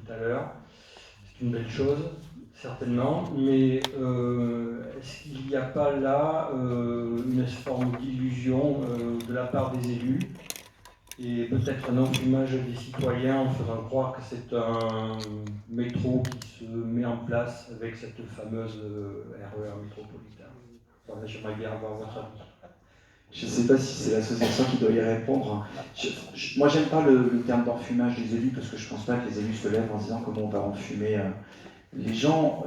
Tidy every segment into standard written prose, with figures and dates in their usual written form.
tout à l'heure. C'est une belle chose, certainement, mais est-ce qu'il n'y a pas là une forme d'illusion de la part des élus et peut-être un enfumage des citoyens en faisant croire que c'est un métro qui se met en place avec cette fameuse RER métropolitain? Voilà, j'aimerais bien avoir votre avis. Je ne sais pas si c'est l'association qui doit y répondre. Moi, j'aime pas le terme d'enfumage des élus parce que je pense pas que les élus se lèvent en disant comment on va enfumer les gens.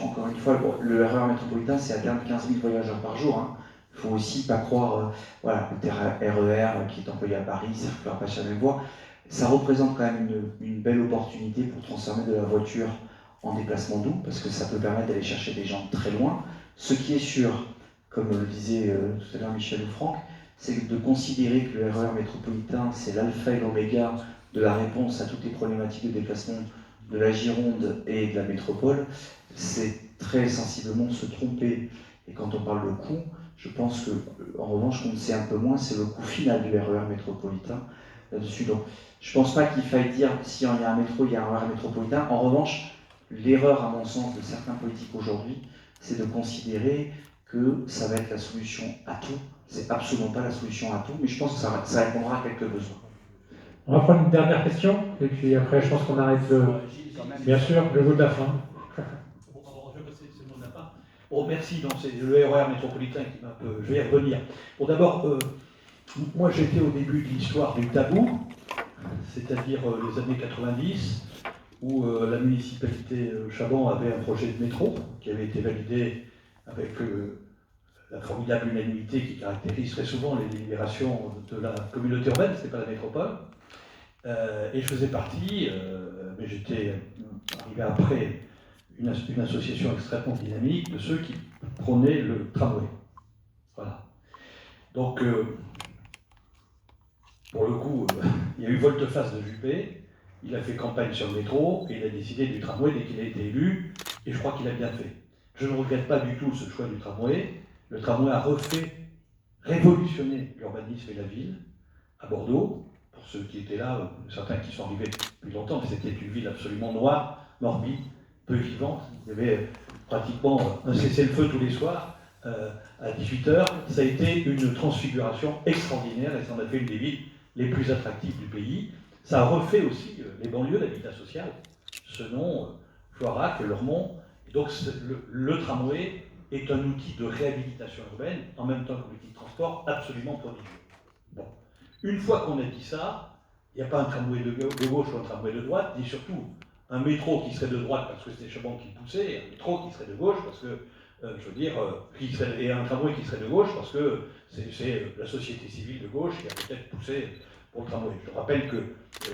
Encore une fois, le RER métropolitain, c'est à terme 15 000 voyageurs par jour. Hein. Il ne faut aussi pas croire, voilà, le RER qui est employé à Paris, circule pas sur la même voie. Ça représente quand même une belle opportunité pour transformer de la voiture en déplacement doux parce que ça peut permettre d'aller chercher des gens très loin. Ce qui est sûr, comme le disait tout à l'heure Michel ou Franck, c'est de considérer que le RER métropolitain, c'est l'alpha et l'oméga de la réponse à toutes les problématiques de déplacement de la Gironde et de la métropole, c'est très sensiblement se tromper. Et quand on parle de coût, je pense que, en revanche, qu'on sait un peu moins, c'est le coût final du RER métropolitain là-dessus. Donc, je ne pense pas qu'il faille dire s'il y a un métro, il y a un RER métropolitain. En revanche, l'erreur, à mon sens, de certains politiques aujourd'hui, c'est de considérer que ça va être la solution à tout. C'est absolument pas la solution à tout, mais je pense que ça répondra à quelques besoins. On va prendre une dernière question, et puis après, je pense qu'on arrête Bien sûr, le mot de la fin. Bon, merci. Donc, c'est le RER métropolitain qui m'a un peu. Je vais y revenir. Bon, d'abord, moi, j'étais au début de l'histoire du tabou, c'est-à-dire les années 90, où la municipalité Chabon avait un projet de métro qui avait été validé avec la formidable unanimité qui caractérise très souvent les délibérations de la communauté urbaine, ce n'était pas la métropole. Et je faisais partie, mais j'étais arrivé après une association extrêmement dynamique de ceux qui prônaient le tramway. Voilà. Donc, pour le coup, il y a eu volte-face de Juppé, il a fait campagne sur le métro, et il a décidé du tramway dès qu'il a été élu, et je crois qu'il a bien fait. Je ne regrette pas du tout ce choix du tramway. Le tramway a révolutionné l'urbanisme et la ville, à Bordeaux. Pour ceux qui étaient là, certains qui sont arrivés depuis longtemps, mais c'était une ville absolument noire, morbide, peu vivante. Il y avait pratiquement un cessez-le-feu tous les soirs à 18h. Ça a été une transfiguration extraordinaire et ça en a fait une des villes les plus attractives du pays. Ça a refait aussi les banlieues d'habitat social, Senon, Floirac, Lormont. Et donc le tramway est un outil de réhabilitation urbaine, en même temps qu'un outil de transport absolument prodigieux. Bon. Une fois qu'on a dit ça, il n'y a pas un tramway de gauche ou un tramway de droite, ni surtout un métro qui serait de droite parce que c'était Chabon qui poussait, et un métro qui serait de gauche parce que, et un tramway qui serait de gauche parce que c'est la société civile de gauche qui a peut-être poussé pour le tramway. Je rappelle que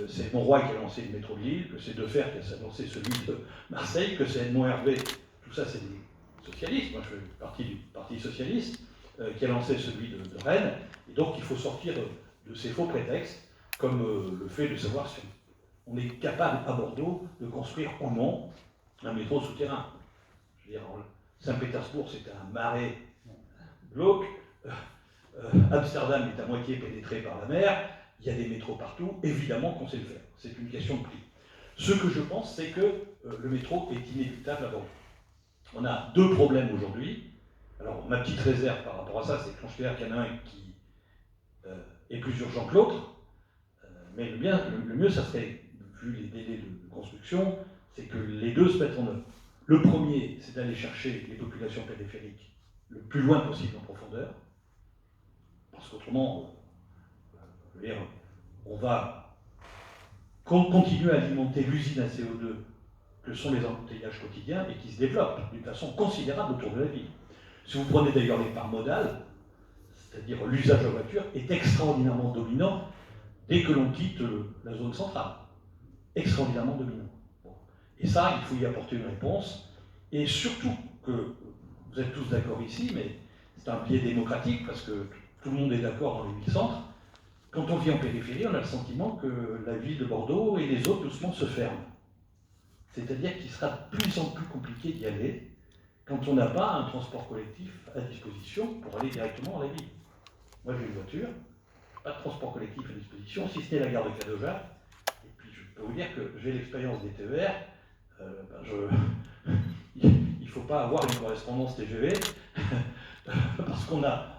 c'est Monroy qui a lancé le métro de Lille, que c'est Defer qui a lancé celui de Marseille, que c'est Edmond Hervé, tout ça c'est des socialistes, moi je fais partie du Parti socialiste, qui a lancé celui de Rennes, et donc il faut sortir de ces faux prétextes, comme le fait de savoir si on est capable à Bordeaux de construire ou non un métro souterrain. Je veux dire, Saint-Pétersbourg c'était un marais glauque, Amsterdam est à moitié pénétré par la mer, il y a des métros partout, évidemment qu'on sait le faire, c'est une question de prix. Ce que je pense, c'est que le métro est inéluctable à Bordeaux. On a deux problèmes aujourd'hui. Alors, ma petite réserve par rapport à ça, c'est que je considère qu'il y en a un qui est plus urgent que l'autre, mais le mieux, ça serait, vu les délais de construction, c'est que les deux se mettent en œuvre. Le premier, c'est d'aller chercher les populations périphériques le plus loin possible en profondeur, parce qu'autrement, on va continuer à alimenter l'usine à CO2 que sont les embouteillages quotidiens et qui se développent d'une façon considérable autour de la ville. Si vous prenez d'ailleurs les parts modales, c'est-à-dire l'usage de la voiture, est extraordinairement dominant dès que l'on quitte la zone centrale. Extraordinairement dominant. Bon. Et ça, il faut y apporter une réponse. Et surtout que, vous êtes tous d'accord ici, mais c'est un biais démocratique parce que tout le monde est d'accord dans les villes-centres. Quand on vit en périphérie, on a le sentiment que la ville de Bordeaux et les autres doucement se ferment. C'est-à-dire qu'il sera de plus en plus compliqué d'y aller quand on n'a pas un transport collectif à disposition pour aller directement dans la ville. Moi j'ai une voiture, pas de transport collectif à disposition, si ce n'est la gare de Cadoja, et puis je peux vous dire que j'ai l'expérience des TER. Il ne faut pas avoir une correspondance TGV parce qu'on a